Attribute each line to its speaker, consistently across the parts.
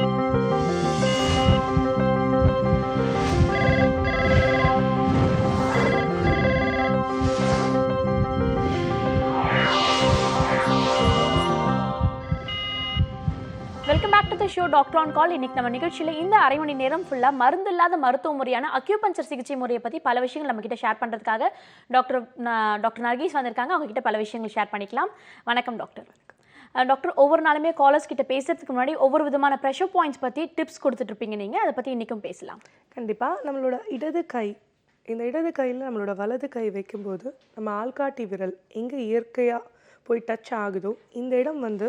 Speaker 1: Welcome back to the show doctor on call. இன்னைக்கு நம்ம நிகழ்ச்சியில் இந்த அரை மணி நேரம் ஃபுல்லாக மருந்து இல்லாத மருத்துவ முறையான அக்யூபஞ்சர் சிகிச்சை முறையை பற்றி பல விஷயங்கள் நம்ம கிட்ட ஷேர் பண்ணுறதுக்காக டாக்டர் நர்கீஸ் வந்திருக்காங்க. அவங்க கிட்ட பல விஷயங்கள் ஷேர் பண்ணிக்கலாம். வணக்கம் டாக்டர். டாக்டர், ஒவ்வொரு நாளுமே காலர்ஸ் கிட்ட பேசுறதுக்கு முன்னாடி ஒவ்வொரு விதமான ப்ரெஷர் பாயிண்ட்ஸ் பற்றி டிப்ஸ் கொடுத்துட்டு இருப்பீங்க நீங்கள். அதை பற்றி இன்றைக்கும் பேசலாம்.
Speaker 2: கண்டிப்பாக. நம்மளோட இடது கை, இந்த இடது கையில் நம்மளோட வலது கை வைக்கும்போது நம்ம ஆள்காட்டி விரல் எங்கே இயற்கையாக போய் டச் ஆகுதோ இந்த இடம் வந்து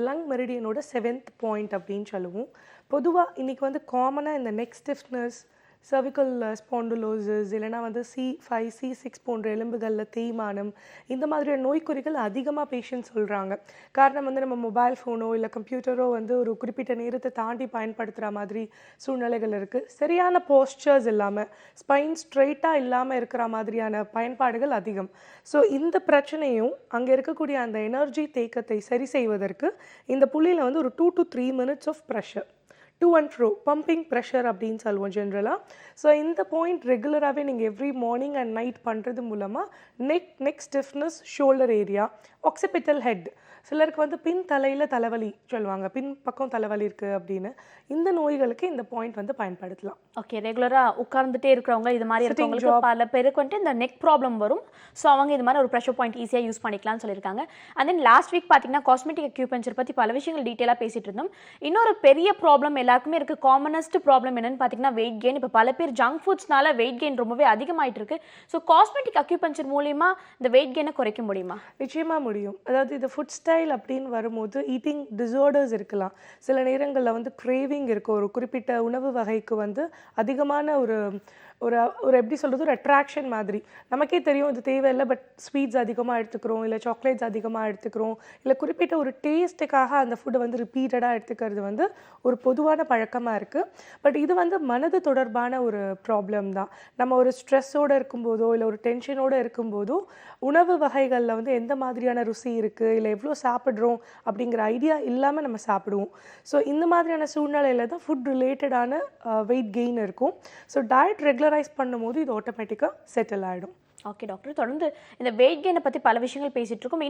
Speaker 2: லங் மெரிடியனோட 7th பாயிண்ட் அப்படின்னு சொல்லுவோம். பொதுவாக இன்றைக்கி வந்து காமனாக இந்த நெக் ஸ்டிஃப்னஸ், cervical spondylosis இல்லைனா வந்து C5 C6 போன்ற எலும்புகளில் தேய்மானம், இந்த மாதிரியான நோய்க்குறிகள் அதிகமாக பேஷண்ட் சொல்கிறாங்க. காரணம் வந்து நம்ம மொபைல் ஃபோனோ இல்லை கம்ப்யூட்டரோ வந்து ஒரு குறிப்பிட்ட நேரத்தை தாண்டி பயன்படுத்துகிற மாதிரி சூழ்நிலைகள் இருக்குது. சரியான போஸ்டர்ஸ் இல்லாமல், ஸ்பைன் ஸ்ட்ரெயிட்டாக இல்லாமல் இருக்கிற மாதிரியான பயன்பாடுகள் அதிகம். ஸோ இந்த பிரச்சனையும் அங்கே இருக்கக்கூடிய அந்த எனர்ஜி தேக்கத்தை சரி செய்வதற்கு இந்த புள்ளியில் வந்து ஒரு 2 to 3 minutes of pressure, to and fro pumping pressure அப்படின்னு சொல்லுவோம் ஜென்ரலாக. ஸோ இந்த பாயிண்ட் ரெகுலராகவே நீங்கள் எவ்ரி மார்னிங் அண்ட் நைட் பண்ணுறது மூலமாக neck stiffness, shoulder area, occipital head, சிலருக்கு வந்து பின் தலையில் தலைவலி சொல்லுவாங்க, பின் பக்கம் தலைவலி இருக்குது அப்படின்னு, இந்த நோய்களுக்கு இந்த பாயிண்ட் வந்து பயன்படுத்தலாம்.
Speaker 1: ஓகே, ரெகுலராக உட்கார்ந்துட்டே இருக்கிறவங்க இது மாதிரி இருக்கிறவங்களுக்கு பல பேருக்கு வந்துட்டு இந்த நெக் ப்ராப்ளம் வரும். ஸோ அவங்க இது மாதிரி ஒரு ப்ரெஷர் பாயிண்ட் ஈஸியாக யூஸ் பண்ணிக்கலாம்னு சொல்லியிருக்காங்க. அண்ட் தென் லாஸ்ட் வீக் பார்த்தீங்கன்னா காஸ்மெட்டிக் அக்யூபஞ்சர் பற்றி பல விஷயங்கள் டீட்டெயிலாக பேசிகிட்டு இருந்தோம். இன்னொரு பெரிய ப்ராப்ளம் எல்லாருக்குமே இருக்குது, காமனஸ்ட் ப்ராப்ளம் என்னென்னு பார்த்தீங்கன்னா வெயிட் கெயின். இப்போ பல பேர் ஜங்க் ஃபுட்ஸ்னால வெயிட் கெயின் ரொம்பவே அதிகமாகிட்டு இருக்கு. ஸோ காஸ்மெட்டிக் அக்யூபஞ்சர் மூலிமா இந்த வெயிட் கெயினை குறைக்க முடியுமா?
Speaker 2: நிச்சயமாக முடியும். அதாவது இது ஃபுட் ஸ்டைல் அப்படின்னு வரும்போது ஈட்டிங் டிஸார்டர்ஸ் இருக்கலாம். சில நேரங்களில் வந்து கிரேவிங் இருக்கும், ஒரு குறிப்பிட்ட உணவு வகைக்கு வந்து அதிகமான ஒரு ஒரு ஒரு எப்படி சொல்கிறது, ஒரு அட்ராக்ஷன் மாதிரி. நமக்கே தெரியும் இது தேவையில்லை, பட் ஸ்வீட்ஸ் அதிகமாக எடுத்துக்கிறோம், இல்லை சாக்லேட்ஸ் அதிகமாக எடுத்துக்கிறோம், இல்லை குறிப்பிட்ட ஒரு டேஸ்ட்டுக்காக அந்த ஃபுட்டை வந்து ரிப்பீட்டடாக எடுத்துக்கிறது வந்து ஒரு பொதுவான பழக்கமாக இருக்குது. பட் இது வந்து மனது தொடர்பான ஒரு ப்ராப்ளம் தான். நம்ம ஒரு ஸ்ட்ரெஸ்ஸோடு இருக்கும்போதோ இல்லை ஒரு டென்ஷனோடு இருக்கும்போதோ உணவு வகைகளில் வந்து எந்த மாதிரியான ருசி இருக்குது, இல்லை எவ்வளோ சாப்பிட்றோம் அப்படிங்கிற ஐடியா இல்லாமல் நம்ம சாப்பிடுவோம். ஸோ இந்த மாதிரியான சூழ்நிலையில் தான் ஃபுட் ரிலேட்டடான வெயிட் கெயின் இருக்கும். ஸோ டயட் ரெகுலரைஸ் பண்ணும்போது இது ஆட்டோமேட்டிக்காக செட்டில் ஆகிடும்.
Speaker 1: ஓகே டாக்டர், தொடர்ந்து இந்த வெயிட் கெயினை பற்றி பல விஷயங்கள் பேசிகிட்டு இருக்கோம்.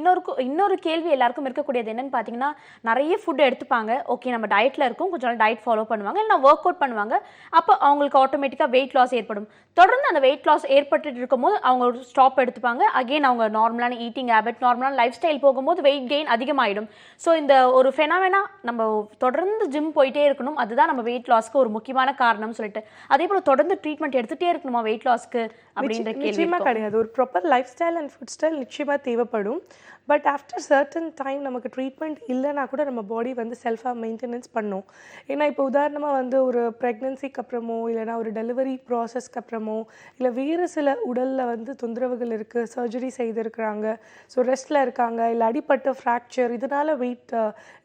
Speaker 1: இன்னொரு கேள்வி எல்லாருக்கும் இருக்கக்கூடியது என்னென்னு பார்த்தீங்கன்னா, நிறைய ஃபுட் எடுத்துப்பாங்க, ஓகே நம்ம டயட்டில் இருக்கும், கொஞ்சம் நாள் டயட் ஃபாலோ பண்ணுவாங்க, இல்லை ஒர்க் அவுட் பண்ணுவாங்க, அப்போ அவங்களுக்கு ஆட்டோமேட்டிக்காக வெயிட் லாஸ் ஏற்படும். தொடர்ந்து அந்த வெயிட் லாஸ் ஏற்பட்டு இருக்கும்போது அவங்க ஒரு ஸ்டாப் எடுத்துப்பாங்க, அகெயின் அவங்க நார்மலான ஈட்டிங் ஹேபிட், நார்மலான லைஃப் ஸ்டைல் போகும்போது வெயிட் கெயின் அதிகமாகிடும். ஸோ இந்த ஒரு ஃபெனாமெனா நம்ம தொடர்ந்து ஜிம் போயிட்டே இருக்கணும், அதுதான் நம்ம வெயிட் லாஸ்க்கு ஒரு முக்கியமான காரணம்னு சொல்லிட்டு, அதே போல் தொடர்ந்து ட்ரீட்மெண்ட் எடுத்துகிட்டே இருக்கணுமா வெயிட் லாஸ்க்கு அப்படின்ற கேள்வி?
Speaker 2: அது ஒரு proper life style and food style நிச்சயமாக தேவைப்படும். பட் ஆஃப்டர் சர்டன் டைம் நமக்கு ட்ரீட்மெண்ட் இல்லைனா கூட நம்ம பாடி வந்து செல்ஃபாக மெயின்டெனன்ஸ் பண்ணும். ஏன்னா இப்போ உதாரணமாக வந்து ஒரு ப்ரெக்னென்சிக்கு அப்புறமோ இல்லைனா ஒரு டெலிவரி ப்ராசஸ்க்கு அப்புறமோ இல்லை வேறு சில உடலில் வந்து தொந்தரவுகள் இருக்குது, சர்ஜரி செய்திருக்கிறாங்க, ஸோ ரெஸ்ட்டில் இருக்காங்க, இல்லை அடிப்பட்ட ஃப்ராக்சர், இதனால் வெயிட்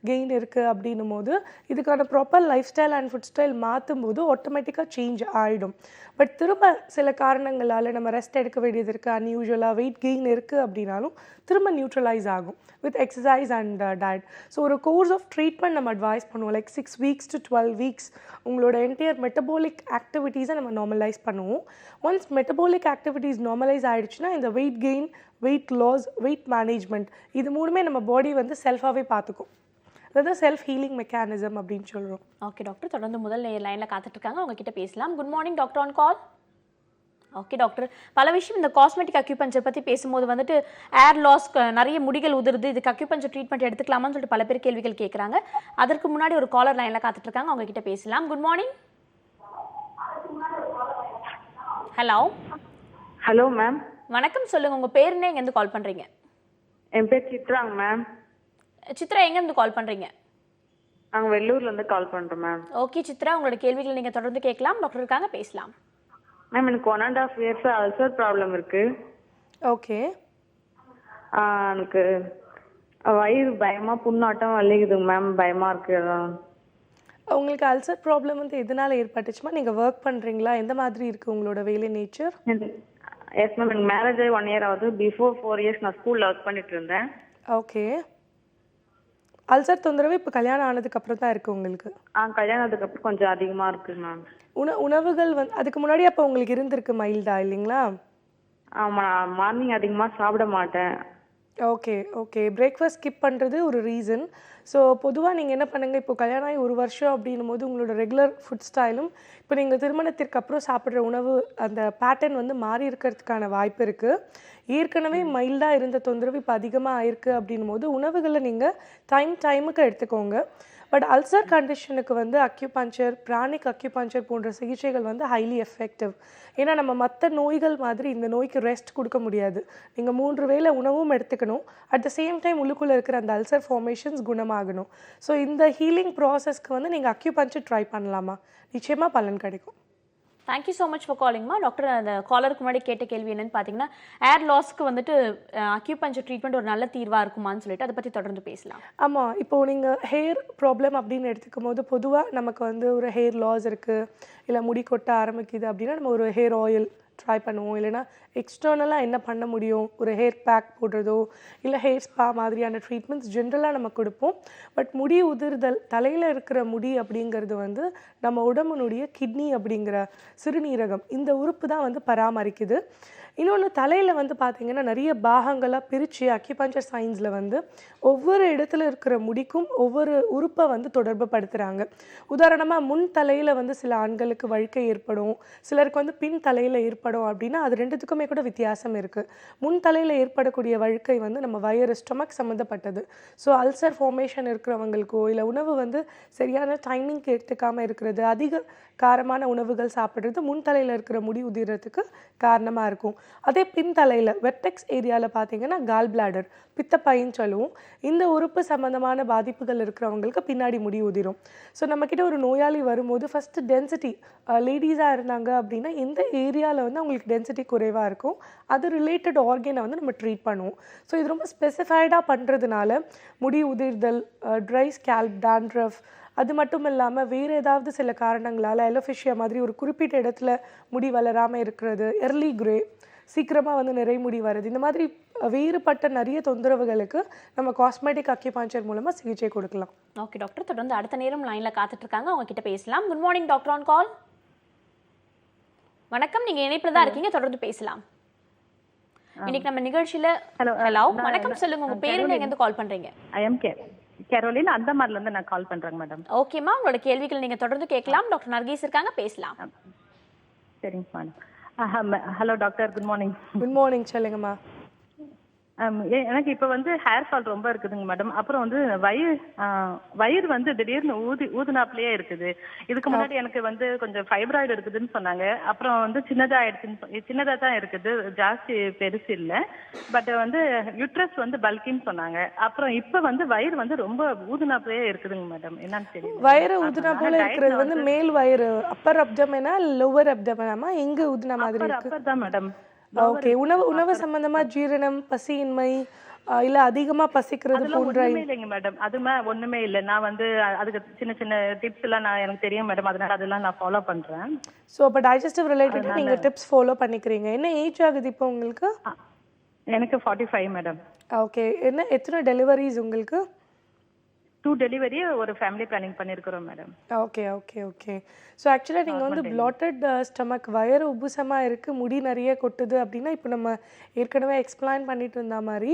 Speaker 2: கெயின் இருக்குது அப்படின்னும் போது இதுக்கான proper life style and food style மாற்றும் போது ஆட்டோமேட்டிக்காக சேஞ்ச் ஆகிடும். பட் திரும்ப சில காரணங்களால் நம்ம ரெஸ்ட் எடுக்க வேண்டியது இருக்குது, அன்யூஷுவலாக வெயிட் கெயின் இருக்குது அப்படின்னாலும் திரும்ப நியூட்ரலைஸ் ஆகும் with exercise and diet. So ஒரு கோர்ஸ் ஆஃப் ட்ரீட்மெண்ட் நம்ம அட்வைஸ் பண்ணுவோம், லைக் 6 weeks to 12 weeks உங்களோட என்டையர் மெட்டபாலிக் ஆக்டிவிட்டீஸை நம்ம நார்மலைஸ் பண்ணுவோம். ஒன்ஸ் மெட்டபாலிக் ஆக்டிவிட்டீஸ் நார்மலைஸ் ஆகிடுச்சுன்னா இந்த weight gain, weight loss, weight management இது மூணுமே நம்ம பாடி வந்து செல்ஃபாகவே பார்த்துக்கும். அதாவது செல்ஃப் ஹீலிங் மெக்கானிசம் அப்படின்னு சொல்கிறோம்.
Speaker 1: ஓகே டாக்டர், தொடர்ந்து முதல் லைனில் காத்துட்ருக்காங்க, அவங்க கிட்ட பேசலாம். Good morning doctor on call. Okay doctor, பல விஷயம் இந்த காஸ்மெட்டிக் அக்யூபஞ்சர் பற்றி பேசும்போது வந்துட்டு ஏர் லாஸ், நிறைய முடிகள் உதிருது, இதுக்கு அக்யூபஞ்சர் ட்ரீட்மெண்ட் எடுத்துக்கலாமான்னு சொல்லிட்டு பல பேர் கேள்விகள் கேட்குறாங்க. அதற்கு முன்னாடி ஒரு காலர் லைனில் காத்துட்ருக்காங்க, அவங்க கிட்ட பேசலாம். Good morning. Hello.
Speaker 3: Hello ma'am.
Speaker 1: வணக்கம், சொல்லுங்கள் உங்கள் பேருன்னு எங்கேருந்து கால் பண்ணுறீங்க?
Speaker 3: என் பேர் சித்ராங்க மேம்.
Speaker 1: சித்ரா, எங்கேருந்து கால் பண்ணுறீங்க?
Speaker 3: நாங்கள் வெள்ளூர்லேருந்து கால் பண்ணுறோம் மேம்.
Speaker 1: ஓகே சித்ரா, உங்களோட கேள்விகள் நீங்கள் தொடர்ந்து கேட்கலாம், டாக்டர் இருக்காங்க, பேசலாம்.
Speaker 3: மேம் எனக்கு 1.5 years அல்சர் ப்ராப்ளம் இருக்குது.
Speaker 2: ஓகே.
Speaker 3: எனக்கு வயிறு பயமாக புண்ணாட்டம் வலிக்குதுங்க மேம், பயமாக இருக்குது.
Speaker 2: உங்களுக்கு அல்சர் ப்ராப்ளம் வந்து எதனால் ஏற்பட்டுச்சுமா? நீங்கள் ஒர்க் பண்ணுறீங்களா? எந்த மாதிரி இருக்குது உங்களோட வேலை நேச்சர்?
Speaker 3: எஸ் மேம், எனக்கு மேரேஜ் ஆகி 1 year ஆகுது. பிஃபோர் 4 years நான் ஸ்கூலில் ஒர்க் பண்ணிட்டு இருந்தேன்.
Speaker 2: ஓகே. அல்சர் தொந்தரவு இப்போ கல்யாணம் ஆனதுக்கு அப்புறம் தான் இருக்குது உங்களுக்கு?
Speaker 3: கல்யாணத்துக்கு அப்புறம் கொஞ்சம் அதிகமா இருக்கு மேம்.
Speaker 2: உணவுகள் வந்து அதுக்கு முன்னாடி அப்போ உங்களுக்கு இருந்திருக்கு மைல்டா இல்லைங்களா?
Speaker 3: ஆமா, மார்னிங் அதிகமா சாப்பிட மாட்டேன்.
Speaker 2: Okay, okay. பிரேக்ஃபாஸ்ட் ஸ்கிப் பண்ணுறது ஒரு ரீசன். ஸோ பொதுவாக நீங்கள் என்ன பண்ணுங்கள், இப்போ கல்யாணம் ஆகி 1 வருஷம் அப்படின்னும்போது உங்களோட ரெகுலர் ஃபுட் ஸ்டைலும் இப்போ நீங்கள் திருமணத்திற்கு அப்புறம் சாப்பிட்ற உணவு அந்த பேட்டர்ன் வந்து மாறி இருக்கிறதுக்கான வாய்ப்பு இருக்குது. ஏற்கனவே மைல்டாக இருந்த தொந்தரவு இப்போ அதிகமாக ஆயிருக்கு அப்படின்னும் போது உணவுகளை நீங்கள் டைமுக்கு எடுத்துக்கோங்க. பட் அல்சர் கண்டிஷனுக்கு வந்து அக்யூபஞ்சர், பிரானிக் அக்யூபஞ்சர் போன்ற சிகிச்சைகள் வந்து ஹைலி எஃபெக்டிவ். ஏன்னா நம்ம மற்ற நோய்கள் மாதிரி இந்த நோய்க்கு ரெஸ்ட் கொடுக்க முடியாது. நீங்கள் 3 வேளை உணவும் எடுத்துக்கணும், அட் த சேம் டைம் உள்ளுக்குள்ளே இருக்கிற அந்த அல்சர் ஃபார்மேஷன்ஸ் குணமாகணும். ஸோ இந்த ஹீலிங் ப்ராசஸ்க்கு வந்து நீங்கள் அக்யூபஞ்சர் ட்ரை பண்ணலாமா? நிச்சயமாக பலன் கிடைக்கும்.
Speaker 1: தேங்க்யூ ஸோ மச் ஃபார் காலிங்மா. டாக்டர் அந்த காலருக்கு முன்னாடி கேட்ட கேள்வி என்னன்னு பார்த்தீங்கன்னா, ஏர் லாஸ்க்கு வந்துட்டு அக்யூபஞ்சர் ட்ரீட்மெண்ட் ஒரு நல்ல தீர்வாக இருக்குமான்னு சொல்லிட்டு அதை பற்றி தொடர்ந்து பேசலாம்.
Speaker 2: ஆமாம், இப்போது நீங்கள் ஹேர் ப்ராப்ளம் அப்படின்னு எடுத்துக்கும் போது பொதுவாக நமக்கு வந்து ஒரு ஹேர் லாஸ் இருக்குது, இல்லை முடி கொட்ட ஆரம்பிக்குது அப்படின்னா நம்ம ஒரு ஹேர் ஆயில் ட்ரை பண்ணுவோம். இல்லைனா எக்ஸ்டர்னலாக என்ன பண்ண முடியும், ஒரு ஹேர் பேக் போடுறதோ இல்லை ஹேர் ஸ்பா மாதிரியான ட்ரீட்மெண்ட்ஸ் ஜென்ரலாக நம்ம கொடுப்போம். பட் முடி உதிர்தல், தலையில் இருக்கிற முடி அப்படிங்கிறது வந்து நம்ம உடம்புனுடைய கிட்னி அப்படிங்கிற சிறுநீரகம், இந்த உறுப்பு தான் வந்து பராமரிக்குது. இன்னொன்று தலையில் வந்து பார்த்திங்கன்னா நிறைய பாகங்களாக பிரித்து அக்யூபஞ்சர் சயின்ஸில் வந்து ஒவ்வொரு இடத்துல இருக்கிற முடிக்கும் ஒவ்வொரு உறுப்பை வந்து தொடர்பு படுத்துகிறாங்க. உதாரணமாக முன் தலையில் வந்து சில ஆண்களுக்கு வழுக்கை ஏற்படும், சிலருக்கு வந்து பின் தலையில் ஏற்படும் அப்படின்னா அது ரெண்டுத்துக்குமே கூட வித்தியாசம் இருக்குது. முன் தலையில் ஏற்படக்கூடிய வழுக்கை வந்து நம்ம வயிறு ஸ்டொமக் சம்மந்தப்பட்டது. ஸோ அல்சர் ஃபார்மேஷன் இருக்கிறவங்களுக்கோ இல்லை உணவு வந்து சரியான டைமிங்க்கு எடுத்துக்காமல் இருக்கிறது, அதிக காரமான உணவுகள் சாப்பிட்றது முன் தலையில் இருக்கிற முடி உதிரத்துக்கு காரணமாக இருக்கும். அதே பின்தலையில் வெர்டெக்ஸ் ஏரியாவில் பார்த்தீங்கன்னா கால் பிளாடர், பித்தப்பைன்னு சொல்லுவோம், இந்த உறுப்பு சம்மந்தமான பாதிப்புகள் இருக்கிறவங்களுக்கு பின்னாடி முடி உதிரும். ஸோ நம்மக்கிட்ட ஒரு நோயாளி வரும்போது ஃபஸ்ட்டு டென்சிட்டி, லேடிஸாக இருந்தாங்க அப்படின்னா எந்த ஏரியாவில் வந்து அவங்களுக்கு டென்சிட்டி குறைவாக இருக்கும் அது ரிலேட்டட் ஆர்கனை வந்து நம்ம ட்ரீட் பண்ணுவோம். ஸோ இது ரொம்ப ஸ்பெசிஃபைடாக பண்ணுறதுனால முடி உதிர்தல், ட்ரை ஸ்கேல்ப், டாண்ட்ரஃப், அது மட்டும் இல்லாமல் வேறு ஏதாவது சில காரணங்களால் அலோபேஷியா மாதிரி ஒரு குறிப்பிட்ட இடத்துல முடி வளராமல் இருக்கிறது, எர்லி கிரே, சீக்கிரமாக வந்து நிறைமுடி வருது, இந்த மாதிரி வேறுபட்ட நிறைய தொந்தரவுகளுக்கு நம்ம காஸ்மெட்டிக் அக்யூபஞ்சர் மூலமாக சிகிச்சை கொடுக்கலாம்.
Speaker 1: ஓகே டாக்டர், தொடர்ந்து அடுத்த நேரம் லைனில் காத்துட்ருக்காங்க, அவங்க கிட்ட பேசலாம். குட் மார்னிங் டாக்டர் ஆன் கால். வணக்கம், நீங்கள் இணைப்பில் தான் இருக்கீங்க, தொடர்ந்து பேசலாம். இன்னைக்கு நம்ம நிகழ்ச்சியில் ஹலோ வணக்கம் சொல்லுங்க, உங்கள் பேர் எங்கேருந்து கால் பண்ணுறீங்க?
Speaker 4: ஐ எம் கேரோலின், அந்தமான்ல இருந்து நான் கால் பண்றேங்க மேடம்.
Speaker 1: ஓகேம்மா, உங்களோட கேள்விகள் நீங்க தொடர்ந்து கேட்கலாம். டாக்டர் நர்கீஸ் இருக்காங்க, பேசலாம்.
Speaker 4: சரிங்க madam. Hello doctor, good morning.
Speaker 2: Good morning, சொல்லுங்கம்மா.
Speaker 4: எனக்கு இப்போ வந்து ஹேர் ஃபால் ரொம்ப இருக்குதுங்க மேடம். அப்புறம் வந்து வயிறு வந்து திடீர்னு ஊதுனாப்லயே இருக்குது. இதுக்கு முன்னாடி எனக்கு வந்து கொஞ்சம் ஃபைப்ராய்டு இருக்குதுன்னு சொன்னாங்க. அப்புறம் வந்து சின்னதா தான் இருக்குது, ஜாஸ்தி பெருசு இல்லை. பட் வந்து யூட்ரஸ் வந்து பல்கின்னு சொன்னாங்க. அப்புறம் இப்போ வந்து வயிறு வந்து ரொம்ப ஊதுனாப்லயே இருக்குதுங்க மேடம், என்னன்னு தெரியும்.
Speaker 2: வயிறு ஊதுனா போல இருக்கிறது வந்து மேல் வயிறு அப்பர் அப்டமனா லோவர் அப்டமனாமா, எங்க ஊதுனா மாதிரி இருக்கு?
Speaker 4: அப்பர் தான் மேடம்.
Speaker 2: ஓகே. உணவு சம்பந்தமா ஜீரணம், பசியின்மை, இல்ல அதிகமா பசிக்கிறது போன்ற
Speaker 4: இல்லைங்க மேடம், அதுமே ஒண்ணுமே இல்லை. நான் வந்து அதுக்கு சின்ன சின்ன டிப்ஸ் எல்லாம் எனக்கு தெரியும் மேடம், அதனால அதெல்லாம் நான் ஃபாலோ பண்றேன்.
Speaker 2: ஸோ அப்போ டைஜஸ்டிவ் ரிலேட்டட் நீங்க டிப்ஸ் ஃபாலோ பண்ணிக்கிறீங்க. என்ன ஏஜ் ஆகுது இப்போ உங்களுக்கு?
Speaker 4: எனக்கு 45 மேடம்.
Speaker 2: ஓகே. எத்தனை டெலிவரிஸ் உங்களுக்கு?
Speaker 4: 2 டெலிவரி, ஒரு ஃபேமிலி பிளானிங் பண்ணியிருக்கிறோம் madam.
Speaker 2: Okay okay okay. So ஆக்சுவலாக நீங்கள் வந்து பிளாட்டட் ஸ்டமக், வயிறு உப்புசமாக இருக்குது, முடி நிறைய கொட்டுது அப்படின்னா இப்போ நம்ம ஏற்கனவே எக்ஸ்பிளைன் பண்ணிட்டு இருந்த மாதிரி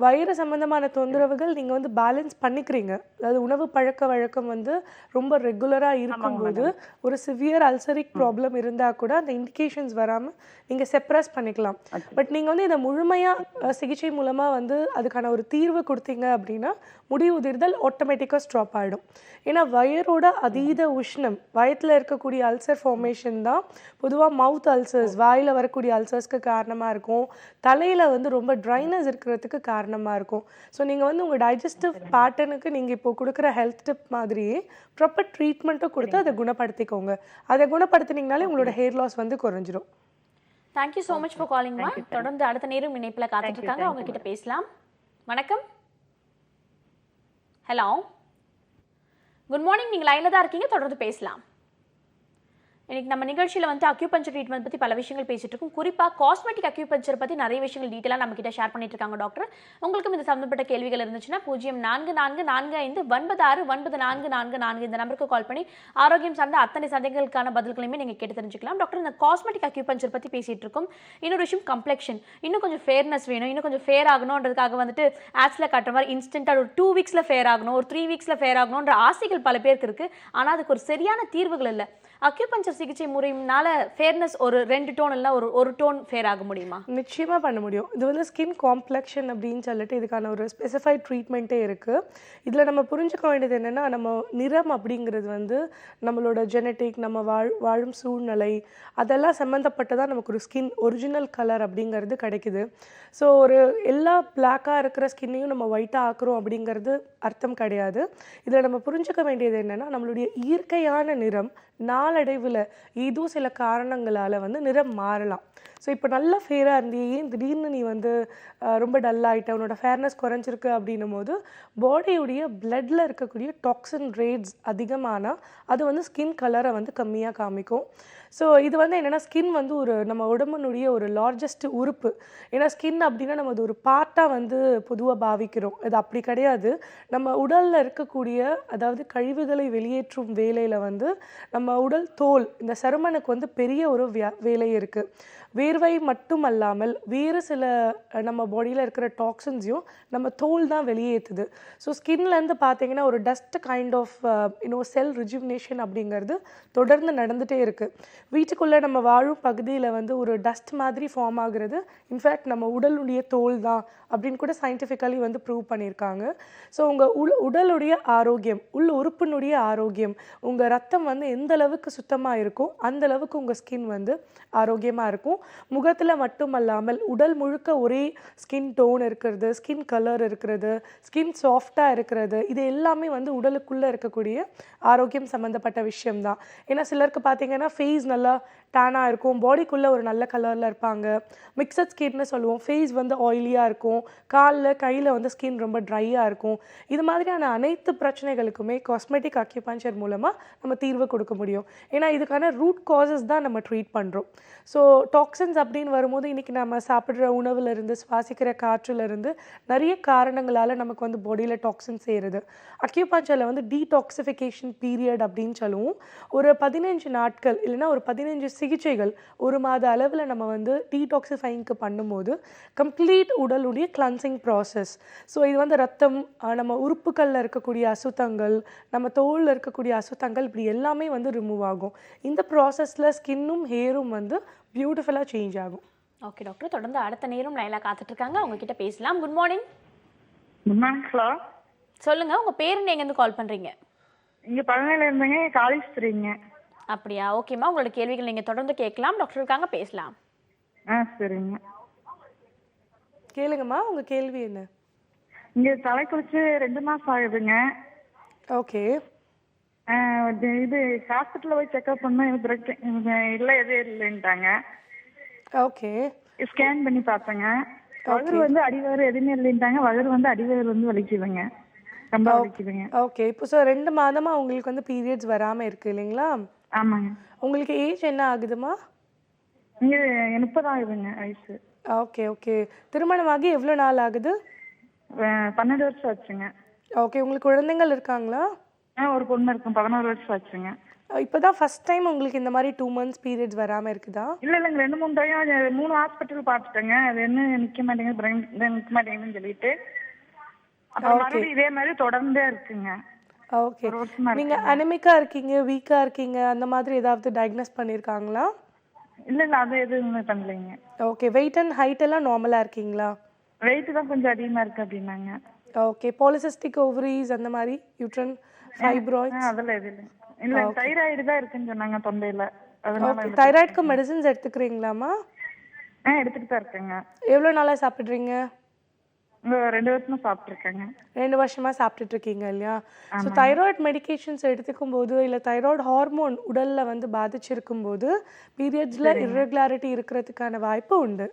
Speaker 2: வயிறு சம்மந்தமான தொந்தரவுகள் நீங்கள் வந்து பேலன்ஸ் பண்ணிக்கிறீங்க. அதாவது உணவு பழக்க வழக்கம் வந்து ரொம்ப ரெகுலராக இருக்கும்போது ஒரு சிவியர் அல்சரிக் ப்ராப்ளம் இருந்தால் கூட அந்த இண்டிகேஷன்ஸ் வராமல் நீங்கள் செப்ரஸ் பண்ணிக்கலாம். பட் நீங்கள் வந்து இதை முழுமையாக சிகிச்சை மூலமாக வந்து அதுக்கான ஒரு தீர்வு கொடுத்தீங்க அப்படின்னா முடி உதிர்தல் ஆட்டோமேட்டிக்காக ஸ்டாப் ஆகிடும். ஏன்னா வயரோட அதீத உஷ்ணம், வயத்தில் இருக்கக்கூடிய அல்சர் ஃபார்மேஷன் தான் பொதுவாக மவுத் அல்சர்ஸ், வாயில் வரக்கூடிய அல்சர்ஸ்க்கு காரணமாக இருக்கும். தலையில் வந்து ரொம்ப ட்ரைனஸ் இருக்கிறதுக்கு காரணமாக இருக்கும். ஸோ நீங்கள் வந்து உங்கள் டைஜஸ்டிவ் பேட்டர்னுக்கு நீங்கள் இப்போ கொடுக்குற ஹெல்த் டிப் மாதிரியே ப்ராப்பர் ட்ரீட்மெண்ட்டும் கொடுத்து அதை குணப்படுத்திக்கோங்க. அதை குணப்படுத்தினீங்கனாலே உங்களோட ஹேர் லாஸ் வந்து குறைஞ்சிரும்.
Speaker 1: தேங்க்யூ ஸோ மச் ஃபார் காலிங்மா. தொடர்ந்து அடுத்த நேரம் இணைப்பில் காத்துட்டு இருக்காங்க, அவங்க கிட்ட பேசலாம். வணக்கம். ஹலோ, குட் மார்னிங், நீங்கள் லைனில் தான் இருக்கீங்க, தொடர்ந்து பேசலாம். இன்னைக்கு நம்ம நிகழ்ச்சியில் வந்து அக்யூபஞ்சர் ட்ரீட்மெண்ட் பற்றி பல விஷயங்கள் பேசிட்டு இருக்கோம். குறிப்பாக காஸ்மெட்டிக் அக்யூபஞ்சர் பற்றி நிறைய விஷயங்கள் டீட்டெயிலாக நம்ம கிட்ட ஷேர் பண்ணிட்டு இருக்காங்க டாக்டர். உங்களுக்கும் இது சம்மந்தப்பட்ட கேள்விகள் இருந்துச்சுன்னா 0444459444 இந்த நம்பருக்கு கால் பண்ணி ஆரோக்கியம் சார்ந்த அத்தனை சந்தேகங்களுக்கான பதில்களையுமே நீங்கள் கேட்டு தெரிஞ்சுக்கலாம். டாக்டர், இந்த காஸ்மெட்டிக் அக்யூபஞ்சர் பற்றி பேசிட்டு இருக்கோம். இன்னொரு விஷயம் கம்ப்ளெக்ஷன், இன்னும் கொஞ்சம் ஃபேர்னஸ் வேணும், இன்னும் கொஞ்சம் ஃபேர் ஆகணுன்றதுக்காக வந்துட்டு ஆட்ஸில் காட்டுற மாதிரி இன்ஸ்டன்ட்டாக ஒரு 2 வீக்ஸில் ஃபேர் ஆகணும், ஒரு 3 வீக்ஸில் ஃபேர் ஆகணுன்ற ஆசைகள் பல பேருக்கு இருக்குது. ஆனால் அதுக்கு ஒரு சரியான தீர்வுகள் இல்லை. அக்யூபஞ்சர் சிகிச்சை முறையினால ஃபேர்னஸ் ஒரு 2 டோன் இல்லை ஒரு டோன் ஃபேர் ஆக முடியுமா?
Speaker 2: நிச்சயமாக பண்ண முடியும். இது வந்து ஸ்கின் காம்ப்ளெக்ஷன் அப்படின்னு சொல்லிட்டு இதுக்கான ஒரு ஸ்பெசிஃபைட் ட்ரீட்மெண்ட்டே இருக்குது. இதில் நம்ம புரிஞ்சுக்க வேண்டியது என்னென்னா, நம்ம நிறம் அப்படிங்கிறது வந்து நம்மளோட ஜெனட்டிக், நம்ம வாழும் சூழ்நிலை, அதெல்லாம் சம்மந்தப்பட்டதான் நமக்கு ஒரு ஸ்கின் ஒரிஜினல் கலர் அப்படிங்கிறது கிடைக்குது. ஸோ ஒரு எல்லா பிளாக்காக இருக்கிற ஸ்கின்னையும் நம்ம ஒயிட்டாக ஆக்குறோம் அப்படிங்கிறது அர்த்தம் கிடையாது. இதில் நம்ம புரிஞ்சுக்க வேண்டியது என்னென்னா, நம்மளுடைய இயற்கையான நிறம் நாளடைவில் ஏதோ சில காரணங்களால் வந்து நிறம் மாறலாம். ஸோ இப்போ நல்ல ஃபேராக இருந்தே ஏன் திடீர்னு நீ வந்து ரொம்ப டல்லாகிட்ட, உன்னோட ஃபேர்னஸ் குறைஞ்சிருக்கு அப்படின்னும் போது பாடியுடைய பிளட்டில் இருக்கக்கூடிய டாக்ஸின் ரேட்ஸ் அதிகமானால் அது வந்து ஸ்கின் கலரை வந்து கம்மியாக காமிக்கும். ஸோ இது வந்து என்னென்னா, ஸ்கின் வந்து ஒரு நம்ம உடம்புனுடைய ஒரு லார்ஜஸ்ட் உறுப்பு. ஏன்னா ஸ்கின் அப்படின்னா நம்ம அது ஒரு பார்ட்டாக வந்து பொதுவாக பாவிக்கிறோம். இது அப்படி கிடையாது. நம்ம உடலில் இருக்கக்கூடிய அதாவது கழிவுகளை வெளியேற்றும் வேலையில் வந்து நம்ம உடல் தோல், இந்த சருமனுக்கு வந்து பெரிய ஒரு வேலை இருக்குது. வேர்வை மட்டும் அல்லாமல் வேறு சில நம்ம பாடியில் இருக்கிற டாக்ஸின்ஸையும் நம்ம தோல் தான் வெளியேற்றுது. ஸோ ஸ்கின்லேருந்து பார்த்தீங்கன்னா ஒரு dust kind of cell rejuvenation அப்படிங்கிறது தொடர்ந்து நடந்துகிட்டே இருக்குது. வீட்டுக்குள்ளே நம்ம வாழும் பகுதியில் வந்து ஒரு டஸ்ட் மாதிரி ஃபார்ம் ஆகுறது இன்ஃபேக்ட் நம்ம உடலுடைய தோல் தான் அப்படின்னு கூட சயின்டிஃபிக்கலி வந்து ப்ரூவ் பண்ணியிருக்காங்க. ஸோ உங்கள் உடலுடைய ஆரோக்கியம், உள் உறுப்பினுடைய ஆரோக்கியம், உங்கள் ரத்தம் வந்து எந்த அளவுக்கு சுத்தமாக இருக்கும் அந்த அளவுக்கு உங்கள் ஸ்கின் வந்து ஆரோக்கியமாக இருக்கும். முகத்தில் மட்டுமல்லாமல் உடல் முழுக்க ஒரே ஸ்கின் டோன் இருக்கிறது, ஸ்கின் கலர் இருக்கிறது, ஸ்கின் சாஃப்டாக இருக்கிறது, இது எல்லாமே வந்து உடலுக்குள்ளே இருக்கக்கூடிய ஆரோக்கியம் சம்மந்தப்பட்ட விஷயம்தான். ஏன்னா சிலருக்கு பார்த்தீங்கன்னா ஃபேஸ் நல்லா டேனாக இருக்கும், பாடிக்குள்ளே ஒரு நல்ல கலரில் இருப்பாங்க. மிக்சட் ஸ்கின்னு சொல்லுவோம். ஃபேஸ் வந்து ஆயிலியாக இருக்கும், கையில் வந்து ஸ்கின் ரொம்ப ட்ரையாக இருக்கும். இது மாதிரியான அனைத்து பிரச்சனைகளுக்குமே காஸ்மெட்டிக் அக்யூபஞ்சர் மூலமாக நம்ம தீர்வு கொடுக்க முடியும். ஏன்னா இதுக்கான ரூட் காசஸ் தான் நம்ம ட்ரீட் பண்ணுறோம். ஸோ டாக்ஸின்ஸ் அப்படின்னு வரும்போது இன்றைக்கி நம்ம சாப்பிட்ற உணவுலேருந்து, சுவாசிக்கிற காற்றுலேருந்து நிறைய காரணங்களால் நமக்கு வந்து பாடியில் டாக்ஸின் சேருது. அக்யூபஞ்சரில் வந்து டீடாக்சிஃபிகேஷன் பீரியட் அப்படின்னு சொல்லுவோம். ஒரு 15 நாட்கள் இல்லைன்னா ஒரு 15 சிகிச்சைகள் 1 மாத அளவில் நம்ம வந்து டீடாக்சிஃபைங்க்கு பண்ணும்போது கம்ப்ளீட் உடலுடைய கிளன்சிங் ப்ராசஸ். ஸோ இது வந்து ரத்தம், நம்ம உறுப்புகளில் இருக்கக்கூடிய அசுத்தங்கள், நம்ம தோலில் இருக்கக்கூடிய அசுத்தங்கள், இப்படி எல்லாமே வந்து ரிமூவ் ஆகும். இந்த ப்ராசஸில் ஸ்கின்னும் ஹேரும் வந்து பியூட்டிஃபுல்லாக சேஞ்ச் ஆகும்.
Speaker 1: ஓகே டாக்டர், தொடர்ந்து அடுத்த நேரம் லைனில் காத்துட்ருக்காங்க, அவங்கக்கிட்ட பேசலாம். Good morning.
Speaker 3: Good morning. Hello,
Speaker 1: சொல்லுங்கள், உங்கள் பேர் எங்கேருந்து கால் பண்ணுறீங்க?
Speaker 3: இங்கே பழனியில் இருந்தேங்க, காலேஜ் தெரியுங்க.
Speaker 1: அப்படியா, ஓகேம்மா. உங்களோட கேள்விகள் நீங்கள் தொடர்ந்து கேட்கலாம், டாக்டர் இருக்காங்க, பேசலாம்.
Speaker 3: சரிங்க.
Speaker 2: கேளுங்கம்மா, உங்கள் கேள்வி என்ன?
Speaker 3: இங்கே தலை குளிச்சு 2 மாதம் ஆகுதுங்க.
Speaker 2: ஓகே.
Speaker 3: இது ஹாஸ்பிட்டலில் போய் செக்அப் பண்ணால் இல்லை எதுவும் இல்லைன்ட்டாங்க.
Speaker 2: ஓகே.
Speaker 3: ஸ்கேன் பண்ணி பார்த்தேங்க. வயிறு வந்து அடிவயிறு எதுவுமே இல்லைன்ட்டாங்க. வயிறு வந்து அடிவயிறு வந்து வலிக்குதுங்க, ரொம்ப வலிக்குதுங்க.
Speaker 2: ஓகே. இப்போ 2 மாதமாக உங்களுக்கு வந்து பீரியட்ஸ் வராமல் இருக்குது இல்லைங்களா?
Speaker 3: ஆமாங்க.
Speaker 2: உங்களுக்கு ஏஜ் என்ன ஆகுதுமா?
Speaker 3: இங்கே 30 ஆகுதுங்க வயசு.
Speaker 2: Okay okay. திருமணமாகி எவ்வளோ நாள் ஆகுது?
Speaker 3: 12 வருஷம் ஆச்சுங்க.
Speaker 2: ஓகே. உங்களுக்கு குழந்தைங்கள் இருக்காங்களா?
Speaker 3: ஒரு பொண்ணு இருக்கும், 11 வருஷம் ஆச்சுங்க.
Speaker 2: இப்போ தான் ஃபர்ஸ்ட் டைம் உங்களுக்கு இந்த மாதிரி 2 months பீரியட்ஸ் வராமல் இருக்குதா?
Speaker 3: இல்லைங்க, 2-3 டைம் 3 ஹாஸ்பிட்டல் பார்த்துட்டேங்க. அது என்ன நிற்க மாட்டேங்குது, நிற்க மாட்டேங்குதுன்னு சொல்லிட்டு அப்புறம் மறுபடியும் இதே மாதிரி தொடர்ந்தே இருக்குங்க.
Speaker 2: ஓகே. நீங்கள் அனிமிக்கா இருக்கீங்க, வீக்காக இருக்கீங்க, அந்த மாதிரி ஏதாவது டயக்னோஸ் பண்ணியிருக்காங்களா?
Speaker 3: இல்லை அது எதுவுமே பண்ணலைங்க.
Speaker 2: ஓகே. வெயிட் அண்ட் ஹைட் எல்லாம் நார்மலாக இருக்கீங்களா?
Speaker 3: வெயிட் தான் கொஞ்சம் அதிகமாக இருக்குது அப்படின்னாங்க.
Speaker 2: ஓகே. பாலிசிஸ்டிக் ஓவரிஸ் அந்த மாதிரி, யூட்ரன் ஃபைப்ராய்ட்ஸ்
Speaker 3: அதெல்லாம் எது இல்லை. தைராய்டு தான் இருக்குன்னு சொன்னாங்க தொண்டையில். அதனால
Speaker 2: தைராய்டுக்கு மெடிசின்ஸ் எடுத்துக்கிறீங்களாம்மா?
Speaker 3: எடுத்துகிட்டு தான் இருக்கேங்க.
Speaker 2: எவ்வளோ நாளாக சாப்பிட்றீங்க?
Speaker 3: 2 வருஷமா சாப்பிட்ருக்கேங்க.
Speaker 2: 2 வருஷமாக சாப்பிட்டுட்டு இருக்கீங்க இல்லையா? ஸோ தைராய்டு மெடிகேஷன்ஸ் எடுத்துக்கும் போது இல்லை தைராய்டு ஹார்மோன் உடலில் வந்து பாதிச்சிருக்கும் போது பீரியட்ஸில் இர்ரெகுலாரிட்டி இருக்கிறதுக்கான வாய்ப்பு உண்டு.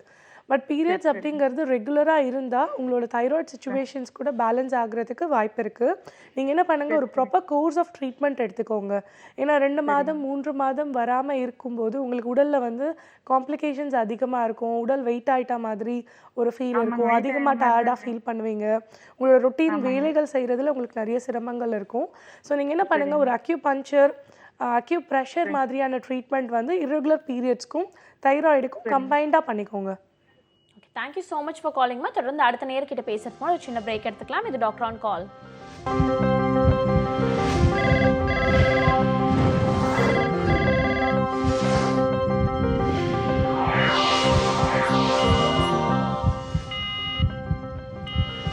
Speaker 2: பட் பீரியட்ஸ் அப்படிங்கிறது ரெகுலராக இருந்தால் உங்களோட தைராய்டு சுச்சுவேஷன்ஸ் கூட பேலன்ஸ் ஆகுறதுக்கு வாய்ப்பு இருக்குது. நீங்கள் என்ன பண்ணுங்கள், ஒரு ப்ராப்பர் கோர்ஸ் ஆஃப் ட்ரீட்மெண்ட் எடுத்துக்கோங்க. ஏன்னா 2 மாதம் 3 மாதம் வராமல் இருக்கும்போது உங்களுக்கு உடலில் வந்து காம்ப்ளிகேஷன்ஸ் அதிகமாக இருக்கும். உடல் வெயிட் ஆகிட்டா மாதிரி ஒரு ஃபீல் இருக்கும். அதிகமாக டயர்டாக ஃபீல் பண்ணுவீங்க. உங்களோட ரொட்டீன் வேலைகள் செய்கிறதுல உங்களுக்கு நிறைய சிரமங்கள் இருக்கும். ஸோ நீங்கள் என்ன பண்ணுங்கள், ஒரு அக்யூபஞ்சர் அக்யூப்ரெஷர் மாதிரியான ட்ரீட்மெண்ட் வந்து irregular பீரியட்ஸ்க்கும் தைராய்டுக்கும் கம்பைண்டாக பண்ணிக்கோங்க.
Speaker 1: Okay, thank you so much for காலிங்மா. தொடர்ந்து அடுத்த நேர்கிட்ட பேசுறதுக்கு ஒரு சின்ன பிரேக் எடுத்துக்கலாம். இது doctor on call.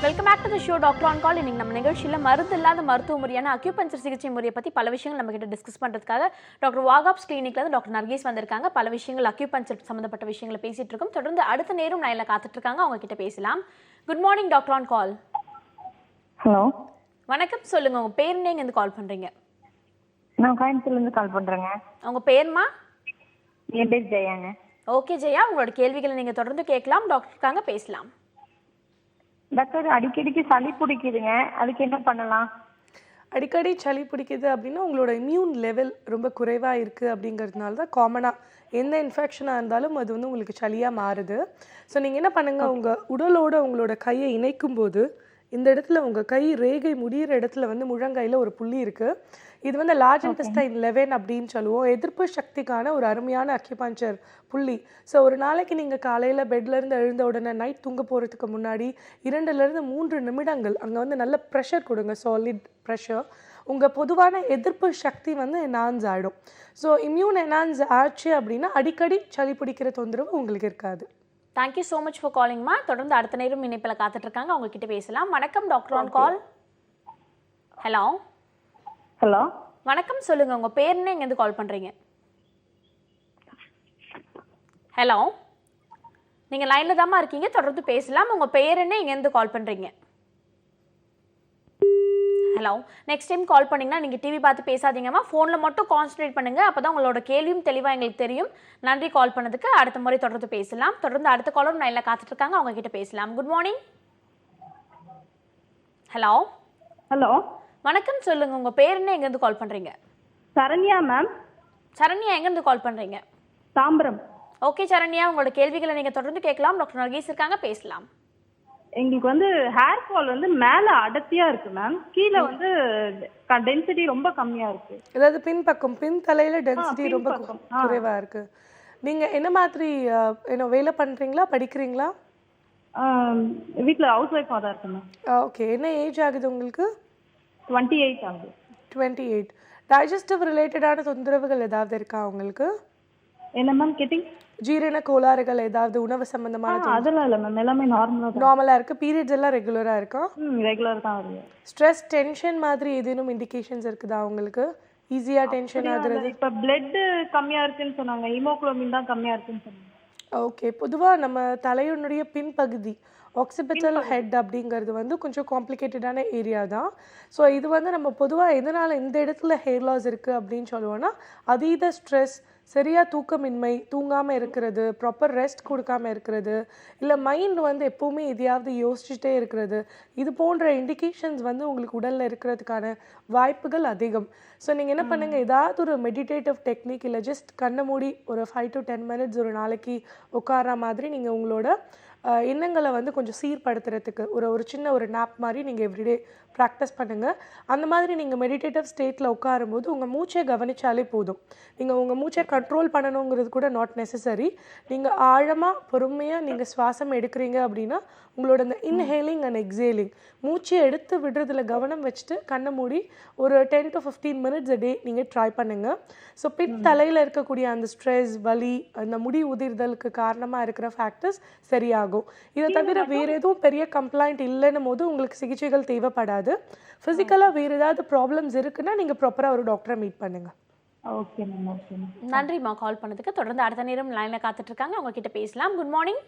Speaker 1: Welcome back to the show doctor on call. இன்னைக்கு நம்ம நிகழ்ச்சியில் மருந்து இல்லாத மருத்துவ முறையான அக்யூபஞ்சர் சிகிச்சை முறையை பற்றி பல விஷயங்கள் நம்ம கிட்ட டிஸ்கஸ் பண்ணுறதுக்காக டாக்டர் வாகாப்ஸ் கிளினிக்ல டாக்டர் நர்கீஸ் வந்திருக்காங்க. பல விஷயங்கள் அக்யூபஞ்சர் சம்மந்தப்பட்ட விஷயங்களை பேசிட்டு இருக்கோம். தொடர்ந்து அடுத்த நேரம் லைனில் காத்துட்டு இருக்காங்க, அவங்க கிட்ட பேசலாம். Good morning doctor on call.
Speaker 5: Hello,
Speaker 1: வணக்கம், சொல்லுங்க உங்க பேர் என்ன, எங்க இருந்து கால் பண்றீங்க?
Speaker 5: நான் கோயம்புத்தூர்ல இருந்து கால் பண்றேங்க.
Speaker 1: உங்க பேர்மா?
Speaker 5: என் பேர் ஜெயாங்க.
Speaker 1: ஓகே ஜெயா, உங்களோட கேள்விகளை நீங்க தொடர்ந்து கேட்கலாம், டாக்டருக்காக பேசலாம்.
Speaker 5: டாக்டர், அடிக்கடிக்கு சளி பிடிக்குதுங்க, அதுக்கு என்ன பண்ணலாம்?
Speaker 2: அடிக்கடி சளி பிடிக்குது அப்படின்னா உங்களோட இம்யூன் லெவல் ரொம்ப குறைவாக இருக்குது அப்படிங்கிறதுனால தான் காமனாக எந்த இன்ஃபெக்ஷனாக இருந்தாலும் அது வந்து உங்களுக்கு சளியாக மாறுது. ஸோ நீங்கள் என்ன பண்ணுங்கள், உங்கள் உடலோட உங்களோட கையை இணைக்கும் போது இந்த இடத்துல உங்கள் கை ரேகை முடிகிற இடத்துல வந்து முழங்கையில் ஒரு புள்ளி இருக்குது. இது வந்து லார்ஜ் இன்டெஸ்டைன் 11 அப்படின்னு சொல்லுவோம். எதிர்ப்பு சக்திக்கான ஒரு அருமையான அக்யூபஞ்சர் புள்ளி. ஸோ ஒரு நாளைக்கு நீங்கள் காலையில் பெட்லேருந்து எழுந்த உடனே நைட் தூங்க போகிறதுக்கு முன்னாடி 2லேருந்து 3 நிமிடங்கள் அங்கே வந்து நல்ல ப்ரெஷர் கொடுங்க, சாலிட் ப்ரெஷர். உங்கள் பொதுவான எதிர்ப்பு சக்தி வந்து என்ஹான்ஸ் ஆகிடும். ஸோ இம்யூன் என்ஹான்ஸ் ஆச்சு அப்படின்னா அடிக்கடி சளி பிடிக்கிற தொந்தரவு உங்களுக்கு இருக்காது.
Speaker 1: தேங்க்யூ ஸோ மச் ஃபார் காலிங்மா. தொடர்ந்து அடுத்த நேரம் இணைப்பில் காத்துட்டு இருக்காங்க, அவங்க கிட்ட பேசலாம். வணக்கம் doctor on call. Hello
Speaker 5: hello,
Speaker 1: வணக்கம், சொல்லுங்க உங்க பேர் என்ன, எங்க இருந்து கால் பண்றீங்க? ஹலோ, நீங்க லைன்ல தாமா இருக்கீங்க, தொடர்ந்து பேசலாம். உங்க பேர் என்ன, எங்க இருந்து கால் பண்றீங்க? ஹலோ, நெக்ஸ்ட் டைம் கால் பண்ணீங்கன்னா நீங்கள் டிவி பார்த்து பேசாதீங்கம்மா, ஃபோனில் மட்டும் கான்சன்ட்ரேட் பண்ணுங்கள், அப்போ தான் உங்களோட கேள்வியும் தெளிவாக எங்களுக்கு தெரியும். நன்றி கால் பண்ணதுக்கு. அடுத்த முறை தொடர்ந்து பேசலாம். தொடர்ந்து அடுத்த காலரும் லைனில் காத்துட்ருக்காங்க, அவங்க கிட்ட பேசலாம். Good morning. ஹலோ
Speaker 5: ஹலோ,
Speaker 1: வணக்கம், சொல்லுங்கள் உங்கள் பேர் என்ன, எங்கேருந்து கால் பண்ணுறீங்க?
Speaker 5: சரண்யா மேம்.
Speaker 1: சரண்யா, எங்கேருந்து கால் பண்ணுறீங்க?
Speaker 5: தாம்பரம்.
Speaker 1: ஓகே சரண்யா, உங்களோட கேள்விகளை நீங்கள் தொடர்ந்து கேட்கலாம், டாக்டர் நர்கீஸ் இருக்காங்க, பேசலாம்.
Speaker 5: எங்களுக்கு வந்து ஹேர் ஃபால் வந்து மேல அடர்த்தியா இருக்கு மேம், கீழே வந்து டென்சிட்டி ரொம்ப கம்மியா இருக்கு.
Speaker 2: அதாவது பின்பக்கம் பின் தலையில டென்சிட்டி ரொம்ப
Speaker 5: பின்பக்கம்.
Speaker 2: குறைவா இருக்கு. நீங்க என்ன மாதிரி என்ன வேலை பண்றீங்களா, படிக்கிறீங்களா?
Speaker 5: வீட்டில் ஹவுஸ் ஒய்ஃபாக தான் இருக்கு மேம்.
Speaker 2: ஓகே, என்ன ஏஜ் ஆகுது உங்களுக்கு?
Speaker 5: 28 ஆகுது.
Speaker 2: 28. டைஜஸ்டிவ் ரிலேட்டடான தொந்தரவுகள் ஏதாவது இருக்கா உங்களுக்கு?
Speaker 5: என்ன மேம் கேட்டிங்?
Speaker 2: ஜீரண கோளாறுகள் ஏதாவது, உணவு சம்பந்தமான
Speaker 5: அதெல்லாம் இல்லை மேம், எல்லாமே
Speaker 2: நார்மலா இருக்கு. பீரியட்ஸ் எல்லாம் ரெகுலரா இருக்கா?
Speaker 5: ரெகுலர் தான் வருது.
Speaker 2: ஸ்ட்ரெஸ் டென்ஷன் மாதிரி ஏதேனும் இண்டிகேஷன்ஸ் இருக்குதா உங்களுக்கு? ஈஸியா டென்ஷன் ஆகுறது?
Speaker 5: இப்போ பிளட் கம்மியா இருக்குன்னு சொன்னாங்க, ஹீமோகுளோபின் தான் கம்மியா இருக்குன்னு சொன்னாங்க.
Speaker 2: ஓகே, பொதுவாக நம்ம தலையினுடைய பின்பகுதி ஆக்சிபிட்டல் ஹெட் அப்படிங்கிறது வந்து கொஞ்சம் காம்ப்ளிகேட்டடான ஏரியா தான். ஸோ இது வந்து நம்ம பொதுவாக எதனால் இந்த இடத்துல ஹேர் லாஸ் இருக்குது அப்படின்னு சொல்லுவோன்னா, அதீத ஸ்ட்ரெஸ், சரியாக தூக்கமின்மை, தூங்காமல் இருக்கிறது, ப்ராப்பர் ரெஸ்ட் கொடுக்காமல் இருக்கிறது, இல்லை மைண்ட் வந்து எப்போவுமே எதையாவது யோசிச்சுட்டே இருக்கிறது, இது போன்ற இண்டிகேஷன்ஸ் வந்து உங்களுக்கு உடலில் இருக்கிறதுக்கான வாய்ப்புகள் அதிகம். ஸோ நீங்கள் என்ன பண்ணுங்கள், ஏதாவது ஒரு மெடிடேட்டிவ் டெக்னிக் இல்லை ஜஸ்ட் கண்ணை மூடி ஒரு 5 to 10 minutes ஒரு நாளைக்கு உட்கார்ற மாதிரி நீங்கள் உங்களோட எண்ணங்களை வந்து கொஞ்சம் சீர்படுத்துறதுக்கு ஒரு சின்ன ஒரு நாப் மாதிரி நீங்கள் எவ்ரிடே ப்ராக்டிஸ் பண்ணுங்கள். அந்த மாதிரி நீங்கள் மெடிடேட்டிவ் ஸ்டேட்டில் உட்காரும்போது உங்கள் மூச்சை கவனித்தாலே போதும். நீங்கள் உங்கள் மூச்சை கண்ட்ரோல் பண்ணணுங்கிறது கூட நாட் நெசசரி. நீங்கள் ஆழமாக பொறுமையாக நீங்கள் சுவாசம் எடுக்கிறீங்க அப்படின்னா உங்களோட அந்த இன்ஹேலிங் அண்ட் எக்ஸேலிங், மூச்சை எடுத்து விடுறதுல கவனம் வச்சுட்டு கண்ணை மூடி ஒரு 10 to 15 minutes a day நீங்கள் ட்ரை பண்ணுங்கள். ஸோ பின் தலையில் இருக்கக்கூடிய அந்த ஸ்ட்ரெஸ், வலி, அந்த முடி உதிர்தலுக்கு காரணமாக இருக்கிற ஃபேக்டர்ஸ் சரியாகும். இதை தவிர வேறு எதுவும் பெரிய கம்ப்ளைண்ட் இல்லைன்னும் போது உங்களுக்கு சிகிச்சைகள் தேவைப்படாது. ஃபிசிக்கலாக வேறு ஏதாவது ப்ராப்ளம்ஸ் இருக்குன்னா நீங்கள் ப்ராப்பராக ஒரு டாக்டரை மீட் பண்ணுங்கள்.
Speaker 5: Okay ma'am, okay ma'am.
Speaker 1: நன்றிம்மா கால் பண்ணதுக்கு. தொடர்ந்து அடுத்த நேரம் லைனில் காத்துட்டு இருக்காங்க, அவங்க கிட்ட பேசலாம். Good morning.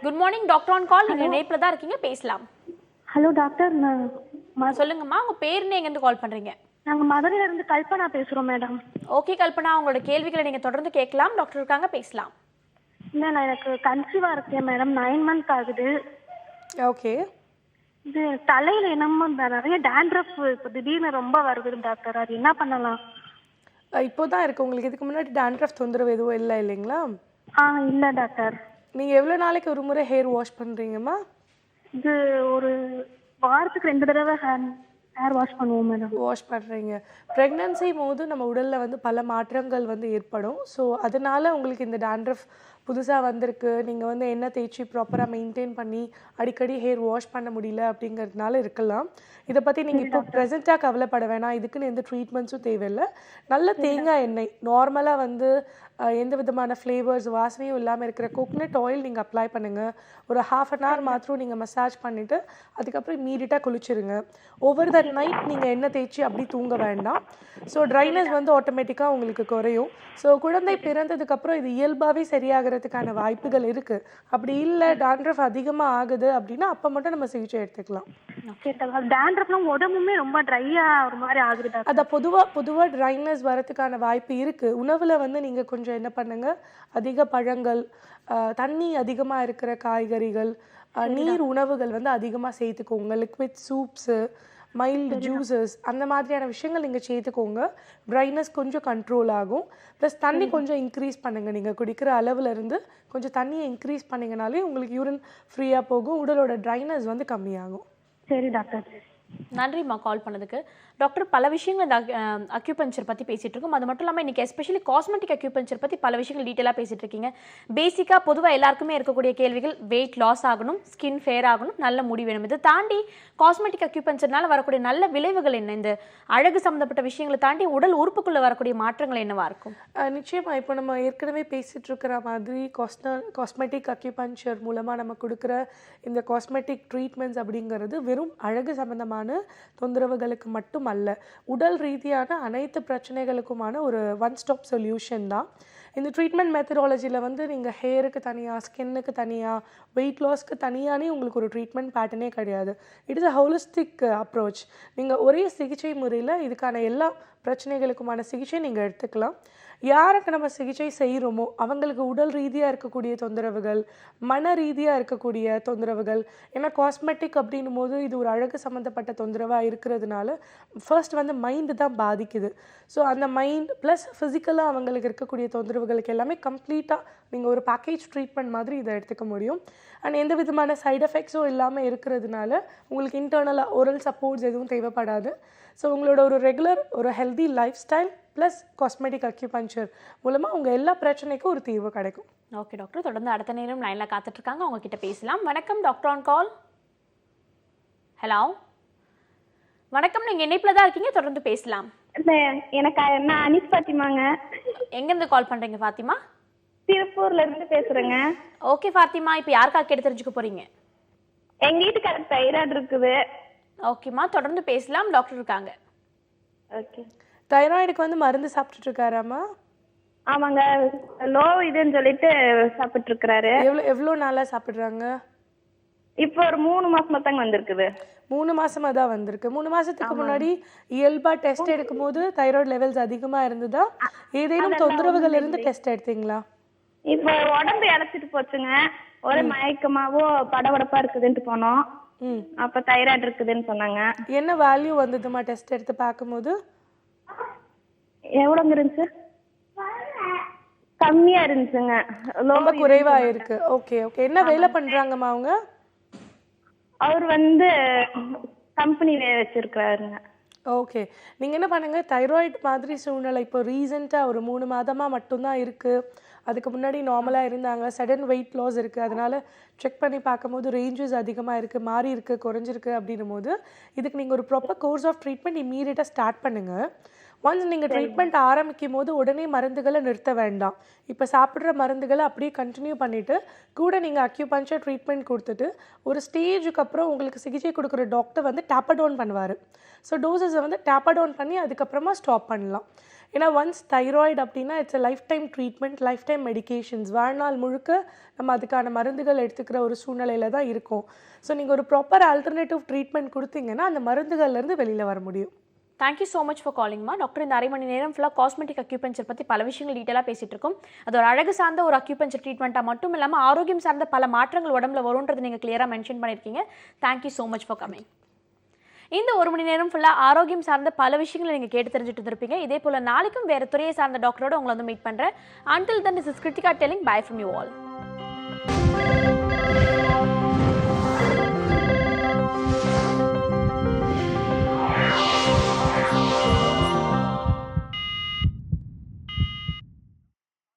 Speaker 1: Good morning doctor on கால், நீங்கள் இணைப்பில் தான் இருக்கீங்க, பேசலாம்.
Speaker 6: ஹலோ டாக்டர்,
Speaker 1: சொல்லுங்கம்மா, உங்கள் பேர் என்ன, எங்கேருந்து கால் பண்ணுறீங்க?
Speaker 6: நாங்கள் மதுரையில இருந்து கல்பனா பேசுகிறோம் மேடம்.
Speaker 1: ஓகே கல்பனா, உங்களோட கேள்விகளை நீங்கள் தொடர்ந்து கேட்கலாம், டாக்டர் இருக்காங்க, பேசலாம்.
Speaker 6: இல்லை நான் எனக்கு கன்சீவாக இருக்கேன் மேடம் 9 months ஆகுது.
Speaker 2: ஓகே.
Speaker 6: இது தலையில் என்னமோ நிறைய டேண்ட்ரஃப் இப்போ திடீர்னு ரொம்ப வருது டாக்டர். அது என்ன பண்ணலாம்?
Speaker 2: இப்போ தான் இருக்குது உங்களுக்கு. இதுக்கு முன்னாடி டேண்ட்ரஃப் தொந்தரவு எதுவும் இல்லை இல்லைங்களா?
Speaker 6: இல்லை டாக்டர்.
Speaker 2: நீங்கள் எவ்வளோ நாளைக்கு ஒரு முறை ஹேர் வாஷ் பண்ணுறீங்கம்மா?
Speaker 6: இது ஒரு வாரத்துக்கு 2 தடவை ஹேர் வாஷ் பண்ணுவோம் மேடம்.
Speaker 2: வாஷ் பண்ணுறீங்க. ப்ரெக்னன்சி போது நம்ம உடலில் வந்து பல மாற்றங்கள் வந்து ஏற்படும். ஸோ அதனால் உங்களுக்கு இந்த டேண்ட்ரஃப் புதுசாக வந்திருக்கு. நீங்கள் வந்து எண்ணெய் தேய்ச்சி ப்ராப்பராக மெயின்டைன் பண்ணி அடிக்கடி ஹேர் வாஷ் பண்ண முடியல அப்படிங்கிறதுனால இருக்கலாம். இதை பற்றி நீங்கள் இப்போ ப்ரெசென்ட்டாக கவலைப்பட வேணாம். இதுக்குன்னு எந்த ட்ரீட்மெண்ட்ஸும் தேவையில்லை. நல்ல தேங்காய் எண்ணெய் நார்மலாக வந்து எந்த விதமான ஃப்ளேவர்ஸ் வாசனையும் இல்லாமல் இருக்கிற கோகனட் ஆயில் நீங்கள் அப்ளை பண்ணுங்கள். ஒரு 1/2 hour மாத்திரம் நீங்கள் மசாஜ் பண்ணிவிட்டு அதுக்கப்புறம் இம்மீடியட்டாக குளிச்சிருங்க. ஓவர் த நைட் நீங்கள் எண்ணெய் தேய்ச்சி அப்படி தூங்க வேண்டாம். ஸோ ட்ரைனஸ் வந்து ஆட்டோமேட்டிக்காக உங்களுக்கு குறையும். ஸோ குழந்தை பிறந்ததுக்கப்புறம் இது இயல்பாகவே சரியாகிறதுக்கான வாய்ப்புகள் இருக்குது. அப்படி இல்லை டேண்ட்ரஃப் அதிகமாக ஆகுது அப்படின்னா அப்போ மட்டும் நம்ம சிகிச்சை எடுத்துக்கலாம்.
Speaker 6: டேண்ட்ரஃப்லாம் உடம்புமே ரொம்ப ட்ரையாக ஒரு மாதிரி ஆகுது டாக்டர்.
Speaker 2: அதை பொதுவாக ட்ரைனஸ் வரதுக்கான வாய்ப்பு இருக்குது. உணவில் வந்து நீங்கள் கொஞ்சம் என்ன பண்ணுங்கள், அதிக பழங்கள், தண்ணி அதிகமாக இருக்கிற காய்கறிகள், நீர் உணவுகள் வந்து அதிகமாக சேர்த்துக்கோங்க. லிக்விட் சூப்ஸு, மைல்டு ஜூஸஸ் அந்த மாதிரியான விஷயங்கள் நீங்கள் சேர்த்துக்கோங்க. ட்ரைனஸ் கொஞ்சம் கண்ட்ரோல் ஆகும். ப்ளஸ் தண்ணி கொஞ்சம் இன்க்ரீஸ் பண்ணுங்கள். நீங்கள் குடிக்கிற அளவில் இருந்து கொஞ்சம் தண்ணியை இன்க்ரீஸ் பண்ணிங்கனாலே உங்களுக்கு யூரின் ஃப்ரீயாக போகும். உடலோட ட்ரைனஸ் வந்து கம்மியாகும்.
Speaker 6: சரி டாக்டர்.
Speaker 1: நன்றிம்மா கால் பண்ணதுக்கு. டாக்டர் பல விஷயங்கள் இந்த அக்யூபஞ்சர் பற்றி பேசிகிட்டு இருக்கோம். அது மட்டும் இல்லாமல் இன்றைக்கி எஸ்பெஷலி காஸ்மெட்டிக் அக்யூபஞ்சர் பற்றி பல விஷயங்கள் டீட்டெயிலாக பேசிகிட்டு இருக்கீங்க. பேசிக்காக பொதுவாக எல்லாருக்குமே இருக்கக்கூடிய கேள்விகள் வெயிட் லாஸ் ஆகணும், ஸ்கின் ஃபேர் ஆகணும், நல்ல முடி வேணும். இதை தாண்டி காஸ்மெட்டிக் அக்யூபஞ்சர்னால வரக்கூடிய நல்ல விளைவுகள் என்ன? இந்த அழகு சம்மந்தப்பட்ட விஷயங்களை தாண்டி உடல் உறுப்புக்குள்ளே வரக்கூடிய மாற்றங்கள் என்னவா இருக்கும்?
Speaker 2: நிச்சயமாக இப்போ நம்ம ஏற்கனவே பேசிகிட்டு இருக்கிற மாதிரி காஸ்மெட்டிக் அக்யூபஞ்சர் மூலமாக நம்ம கொடுக்குற இந்த காஸ்மெட்டிக் ட்ரீட்மெண்ட்ஸ் அப்படிங்கிறது வெறும் அழகு சம்மந்தமான தொந்தரவுகளுக்கு மட்டும் அல்ல, உடல் ரீதியான அனைத்து பிரச்சனைகளுக்குமான ஒரு ஒன் ஸ்டாப் சொல்யூஷன் தான். இந்த ட்ரீட்மெண்ட் மெத்தடாலஜியில் வந்து நீங்கள் ஹேருக்கு தனியாக, ஸ்கின்னுக்கு தனியாக, வெயிட் லாஸ்க்கு தனியானே உங்களுக்கு ஒரு ட்ரீட்மெண்ட் பேட்டர்னே கிடையாது. It is a holistic approach. நீங்கள் ஒரே சிகிச்சை முறையில் இதுக்கான எல்லா பிரச்சனைகளுக்குமான சிகிச்சை நீங்கள் எடுத்துக்கலாம். யாருக்கு நம்ம சிகிச்சை செய்கிறோமோ அவங்களுக்கு உடல் ரீதியாக இருக்கக்கூடிய தொந்தரவுகள், மன ரீதியாக இருக்கக்கூடிய தொந்தரவுகள், ஏன்னா காஸ்மெட்டிக் அப்படின்னும் போது இது ஒரு அழகு சம்மந்தப்பட்ட தொந்தரவாக இருக்கிறதுனால ஃபர்ஸ்ட் வந்து மைண்டு தான் பாதிக்குது. ஸோ அந்த மைண்ட் ப்ளஸ் ஃபிசிக்கலாக அவங்களுக்கு இருக்கக்கூடிய தொந்தரவுகளுக்கு எல்லாமே கம்ப்ளீட்டாக நீங்கள் ஒரு பேக்கேஜ் ட்ரீட்மெண்ட் மாதிரி இதை எடுத்துக்க முடியும். அண்ட் எந்த விதமான சைட் எஃபெக்ட்ஸும் இல்லாமல் இருக்கிறதுனால உங்களுக்கு இன்டர்னலாக ஓரல் சப்போர்ட்ஸ் எதுவும் தேவைப்படாது. ஸோ உங்களோட ஒரு ரெகுலர் ஒரு healthy life style plus cosmetic acupuncture மூலமாக உங்கள் எல்லா பிரச்சனைக்கும் ஒரு தீர்வு கிடைக்கும்.
Speaker 1: ஓகே டாக்டர், தொடர்ந்து அடுத்த நேரம் லைனில் காத்துட்ருக்காங்க, அவங்கக்கிட்ட பேசலாம். வணக்கம் டாக்டர் ஆன் கால். ஹலோ வணக்கம், நீங்கள் இணைப்பில் தான் இருக்கீங்க, தொடர்ந்து பேசலாம்.
Speaker 7: எனக்கு நான் அனிஸ் பாத்திமாங்க.
Speaker 1: எங்கேருந்து கால் பண்ணுறீங்க ஃபாத்திமா?
Speaker 7: திருப்பூர்ல இருந்து பேசுறேங்க.
Speaker 1: ஓகே ஃபாத்திமா, இப்போ யாருக்காக கேட்டு தெரிஞ்சுக்க போகிறீங்க?
Speaker 7: எங்க வீட்டுக்காரருக்கு தைராய்டு இருக்குது.
Speaker 1: ஓகேம்மா, தொடர்ந்து பேசலாம், டாக்டர் இருக்காங்க.
Speaker 7: ஓகே.
Speaker 2: தைராய்டுக்கு வந்து மருந்து சாப்பிட்டுட்டு இருக்காராம்மா?
Speaker 7: ஆமாங்க, லோ இதுன்னு சொல்லிட்டு சாப்பிட்டு இருக்கிறாரு.
Speaker 2: எவ்வளோ நாளாக சாப்பிட்றாங்க?
Speaker 7: இப்போ ஒரு 3 மாசமா தாங்க வந்திருக்குது.
Speaker 2: 3 மாசமா தான் வந்திருக்கு. 3 மாசத்துக்கு முன்னாடி இயல்பாக டெஸ்ட் எடுக்கும் போது தைராய்டு லெவல்ஸ் அதிகமாக இருந்ததா? ஏதேனும் தொந்தரவுகள் இருந்து டெஸ்ட் எடுத்தீங்களா?
Speaker 7: இப்போ உடம்பு இழைச்சிட்டு போச்சுங்க. ஒரு மயக்கமாவோ படபடப்பா இருக்குதுன்ட்டு போனோம். அப்ப தைராய்டு இருக்குதுன்னு சொன்னாங்க.
Speaker 2: என்ன வேல்யூ வந்ததுமா டெஸ்ட் எடுத்து பார்க்கும்போது?
Speaker 7: எவ்வளோங்க இருந்துச்சு? கம்மியா இருந்துச்சுங்க.
Speaker 2: ரொம்ப குறைவா இருக்கு. Okay okay. என்ன வேலை பண்றாங்கம்மா அவங்க?
Speaker 7: அவர் வந்து கம்பெனி வச்சிருக்கிறாருங்க.
Speaker 2: ஓகே. நீங்கள் என்ன பண்ணுங்கள், தைராய்டு மாதிரி சூழ்நிலை இப்போ ரீசெண்டாக ஒரு 3 மாதமாக மட்டும்தான் இருக்குது. அதுக்கு முன்னாடி நார்மலாக இருந்தாங்க. சடன் வெயிட் லாஸ் இருக்குது. அதனால் செக் பண்ணி பார்க்கும்போது ரேஞ்சஸ் அதிகமாக இருக்குது, மாறி இருக்குது, குறைஞ்சிருக்கு அப்படின்னும் போது இதுக்கு நீங்கள் ஒரு ப்ராப்பர் கோர்ஸ் ஆஃப் ட்ரீட்மெண்ட் இம்மீடியட்டாக ஸ்டார்ட் பண்ணுங்கள். ஒன்ஸ் நீங்கள் ட்ரீட்மெண்ட் ஆரம்பிக்கும் போது உடனே மருந்துகளை நிறுத்த வேண்டாம். இப்போ சாப்பிட்ற மருந்துகளை அப்படியே கண்டினியூ பண்ணிவிட்டு கூட நீங்கள் அக்யூபஞ்சர் ட்ரீட்மெண்ட் கொடுத்துட்டு ஒரு ஸ்டேஜுக்கு அப்புறம் உங்களுக்கு சிகிச்சை கொடுக்குற டாக்டர் வந்து டேப்படவுன் பண்ணுவார். ஸோ டோசஸை வந்து டேப்படவுன் பண்ணி அதுக்கப்புறமா ஸ்டாப் பண்ணலாம். ஏன்னா ஒன்ஸ் தைராய்டு அப்படின்னா it's life time treatment, life time medications. வாழ்நாள் முழுக்க நம்ம அதுக்கான மருந்துகள் எடுத்துக்கிற ஒரு சூழ்நிலையில் தான் இருக்கும். ஸோ நீங்கள் ஒரு ப்ராப்பர் ஆல்டர்னேட்டிவ் ட்ரீட்மெண்ட் கொடுத்தீங்கன்னா அந்த மருந்துகள்லேருந்து வெளியில் வர முடியும்.
Speaker 1: தேங்க்யூ ஸோ மச் ஃபார் காலிங்மா. டாக்டர் இந்த அரை மணி நேரம் ஃபுல்லாக காஸ்மெட்டிக் அக்யூபஞ்சர் பற்றி பல விஷயங்கள் டீட்டெயிலாக பேசிட்டு இருக்கோம். அது ஒரு அழகு சார்ந்த ஒரு அக்யூபஞ்சர் ட்ரீட்மெண்ட்டாக மட்டும் இல்லாமல் ஆரோக்கியம் சார்ந்த பல மாற்றங்கள் உடம்புல வரும்ன்றது நீங்கள் கிளியராக மென்ஷன் பண்ணியிருக்கீங்க. Thank you so much for coming. இந்த ஒரு மணி நேரம் ஃபுல்லாக ஆரோக்கியம் சார்ந்த பல விஷயங்களை நீங்கள் கேட்டு தெரிஞ்சுட்டு இருப்பீங்க. இதே போல் நாளைக்கும் வேறு துறையை சார்ந்த டாக்டரோட உங்களை வந்து மீட் பண்ணுறேன். Until then, this is Kritika telling bye from you all.